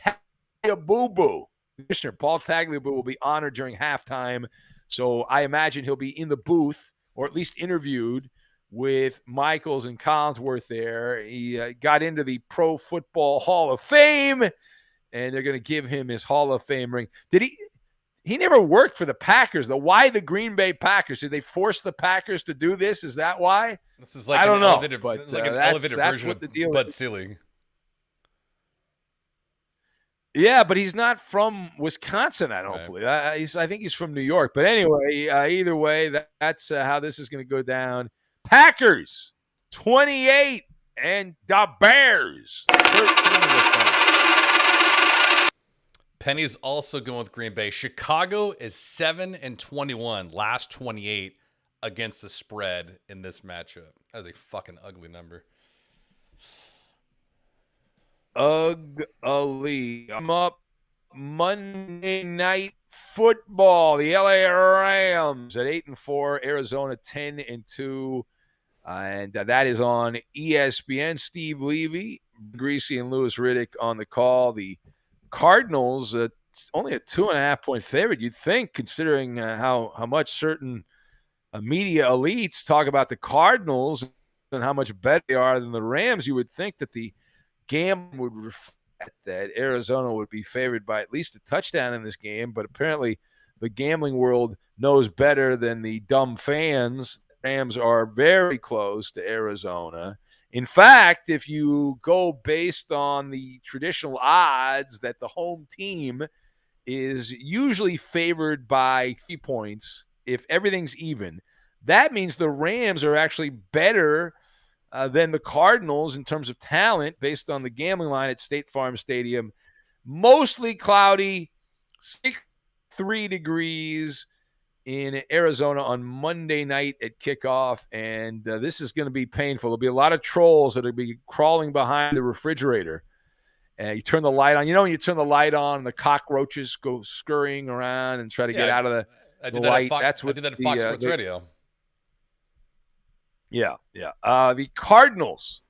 Tagliabue. Commissioner Paul Tagliabue will be honored during halftime. So I imagine he'll be in the booth, or at least interviewed, with Michaels and Collinsworth there. He got into the Pro Football Hall of Fame, and they're going to give him his Hall of Fame ring. He never worked for the Packers, though. Why the Green Bay Packers? Did they force the Packers to do this? Is that why? This is like an elevated version of Bud Selig. Yeah, but he's not from Wisconsin, I don't believe. I think he's from New York. But anyway, either way, that's how this is going to go down. Packers, 28, and the Bears, 13. Penny's also going with Green Bay. Chicago is 7-21, last 28 against the spread in this matchup. That is a fucking ugly number. Ugly. I'm up Monday Night Football. The LA Rams at 8-4, Arizona 10-2, and that is on ESPN. Steve Levy, Greasy, and Louis Riddick on the call. The Cardinals, only a 2.5-point favorite. You'd think, considering how much certain media elites talk about the Cardinals and how much better they are than the Rams, you would think that the game would reflect that Arizona would be favored by at least a touchdown in this game. But apparently the gambling world knows better than the dumb fans. The Rams are very close to Arizona. In fact, if you go based on the traditional odds that the home team is usually favored by 3 points, if everything's even, that means the Rams are actually better than the Cardinals in terms of talent based on the gambling line at State Farm Stadium. Mostly cloudy, 63 degrees in Arizona on Monday night at kickoff, and this is going to be painful. There'll be a lot of trolls that will be crawling behind the refrigerator. You turn the light on. You know when you turn the light on, the cockroaches go scurrying around and try to get out of the light. I did that at Fox Sports Radio. Yeah. The Cardinals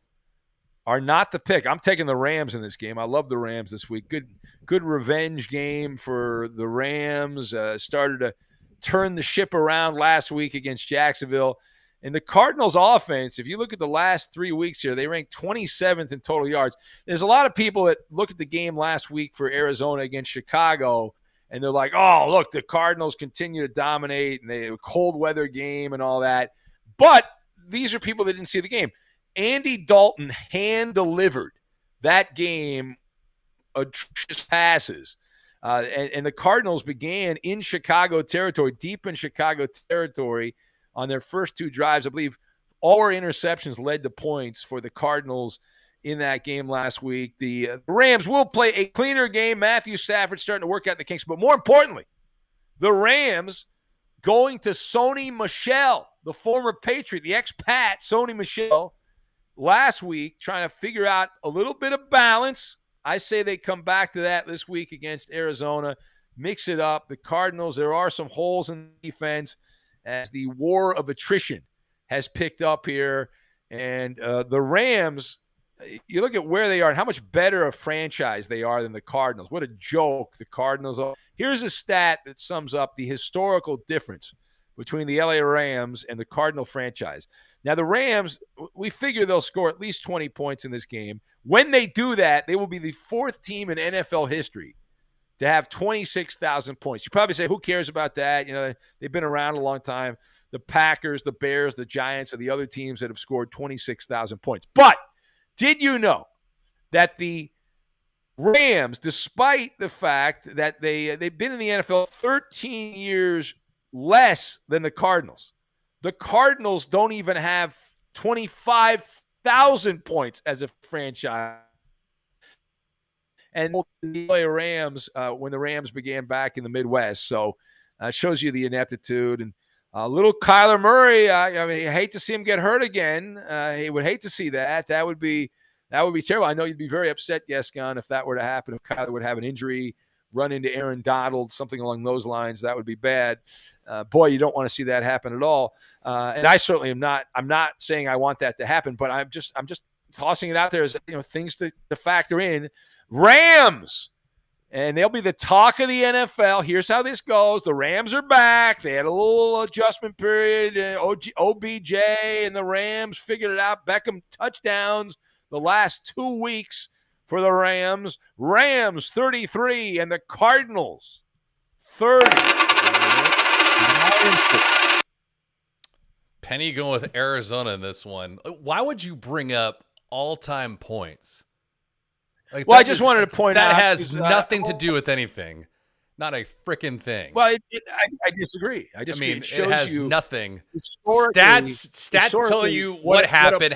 are not the pick. I'm taking the Rams in this game. I love the Rams this week. Good revenge game for the Rams. Started to turn the ship around last week against Jacksonville. And the Cardinals offense, if you look at the last 3 weeks here, they ranked 27th in total yards. There's a lot of people that look at the game last week for Arizona against Chicago, and they're like, oh, look, the Cardinals continue to dominate, and they have a cold weather game and all that. But these are people that didn't see the game. Andy Dalton hand-delivered that game atrocious passes. And the Cardinals began in Chicago territory, deep in Chicago territory on their first 2 drives. I believe all our interceptions led to points for the Cardinals in that game last week. The Rams will play a cleaner game. Matthew Stafford starting to work out the kinks. But more importantly, the Rams going to Sony Michel, the former Patriot, the ex-Pat, Sony Michel, last week, trying to figure out a little bit of balance. I say they come back to that this week against Arizona, mix it up. The Cardinals, there are some holes in defense as the war of attrition has picked up here. And the Rams, you look at where they are and how much better a franchise they are than the Cardinals. What a joke the Cardinals are. Here's a stat that sums up the historical difference between the LA Rams and the Cardinal franchise. Now, the Rams, we figure they'll score at least 20 points in this game. When they do that, they will be the 4th team in NFL history to have 26,000 points. You probably say, who cares about that? You know, they've been around a long time. The Packers, the Bears, the Giants are the other teams that have scored 26,000 points. But did you know that the Rams, despite the fact that they've been in the NFL 13 years less than the Cardinals don't even have 25,000 points as a franchise. And the LA Rams, when the Rams began back in the Midwest. So it shows you the ineptitude. And little Kyler Murray, I mean, I hate to see him get hurt again. He would hate to see that. That would be terrible. I know you'd be very upset, Gascon, if that were to happen, if Kyler would have an injury, run into Aaron Donald, something along those lines. That would be bad. Boy, you don't want to see that happen at all. And I certainly am not. I'm not saying I want that to happen, but I'm just tossing it out there as, you know, things to factor in. Rams, and they'll be the talk of the NFL. Here's how this goes. The Rams are back. They had a little adjustment period. OBJ and the Rams figured it out. Beckham touchdowns the last 2 weeks for the Rams. Rams 33 and the Cardinals 30. Penny going with Arizona in this one. Why would you bring up all-time points? Like, well, I just wanted to point out. That has nothing to do with anything. Not a freaking thing. Well, I disagree. I mean, it shows has you nothing. Stats tell you what happened,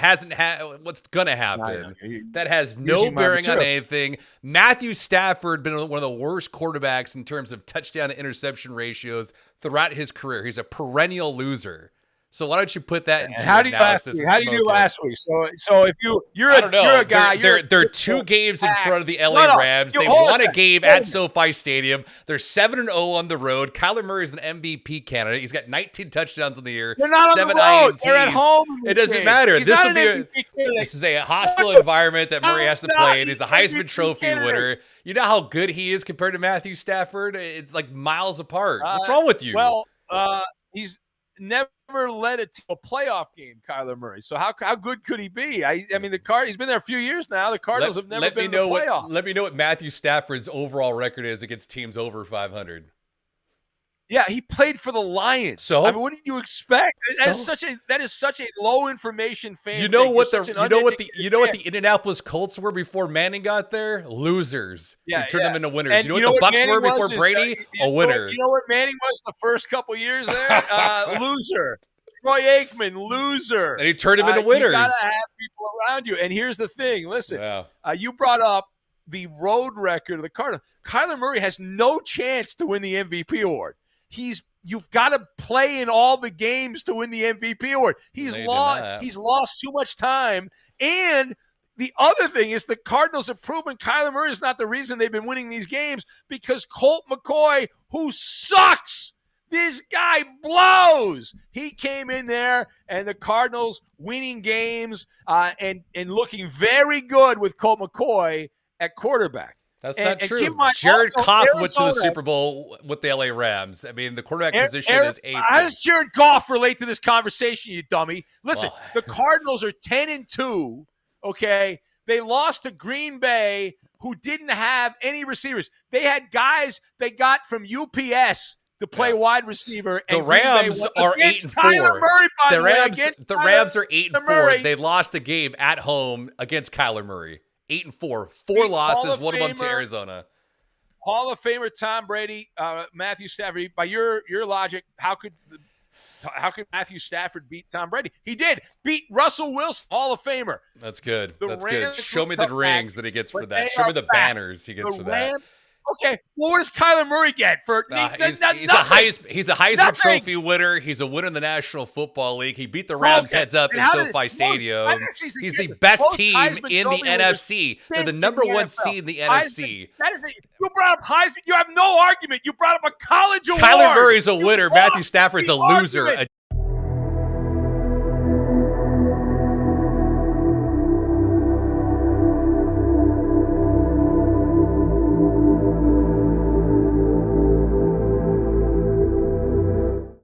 what's going to happen. That has no bearing on anything. Matthew Stafford been one of the worst quarterbacks in terms of touchdown to interception ratios throughout his career. He's a perennial loser. So why don't you put that into analysis? How do you do last week? So if you're a guy, they're 2 games in front of the LA Rams. They won a game at SoFi Stadium. They're 7-0 on the road. Kyler Murray is an MVP candidate. He's got 19 touchdowns on the year. They're not on the road. They're at home. It doesn't matter. This is a hostile environment that Murray has to play in. He's a Heisman Trophy winner. You know how good he is compared to Matthew Stafford? It's like miles apart. What's wrong with you? Well, he's never led a playoff game, Kyler Murray. So how good could he be? I mean, he's been there a few years now. The Cardinals have never been in the playoffs. Let me know what Matthew Stafford's overall record is against teams over 500. Yeah, he played for the Lions. So I mean, what did you expect? That is such a low information fan. You know what the Indianapolis Colts were before Manning got there? Losers. Yeah, turned them into winners. And you know what the Bucs were before Brady? A winner. You know what Manning was the first couple years there? Loser. Troy Aikman, loser. And he turned him into winners. You gotta have people around you. And here's the thing. Listen, you brought up the road record of the Cardinals. Kyler Murray has no chance to win the MVP award. You've got to play in all the games to win the MVP award. He's lost too much time. And the other thing is the Cardinals have proven Kyler Murray is not the reason they've been winning these games, because Colt McCoy, who sucks, this guy blows. He came in there and the Cardinals winning games and looking very good with Colt McCoy at quarterback. That's not true. Jared Goff went to the Super Bowl with the LA Rams. I mean, the quarterback position is A+. How does Jared Goff relate to this conversation, you dummy? Listen, the Cardinals are 10-2, okay? They lost to Green Bay, who didn't have any receivers. They had guys they got from UPS to play wide receiver. The And Green Bay Rams won are against 8-4. Kyler Murray, by The way, Rams, against the Kyler Rams are 8-4. Murray. They lost the game at home against Kyler Murray. 8-4, four Beat losses, one of them to Famer, Arizona. Hall of Famer Tom Brady, Matthew Stafford. By your logic, how could Matthew Stafford beat Tom Brady? He did beat Russell Wilson, Hall of Famer. That's good. The That's good. Rams Show me the will come rings back, that he gets but for that. they Show me are the back. banners he gets The for that. Rams. Okay, well, what does Kyler Murray get for? He's nothing. a Heisman Nothing. Trophy winner. He's a winner in the National Football League. He beat the Rams heads up And in how did- SoFi Stadium. He's the best most team Heisman in the Trophy winners NFC. They're been the in number the one NFL. seed in the Heisman, NFC. That is it. You brought up Heisman. You have no argument. You brought up a college award. Kyler Murray's a You winner. lost Matthew Stafford's the a loser. argument.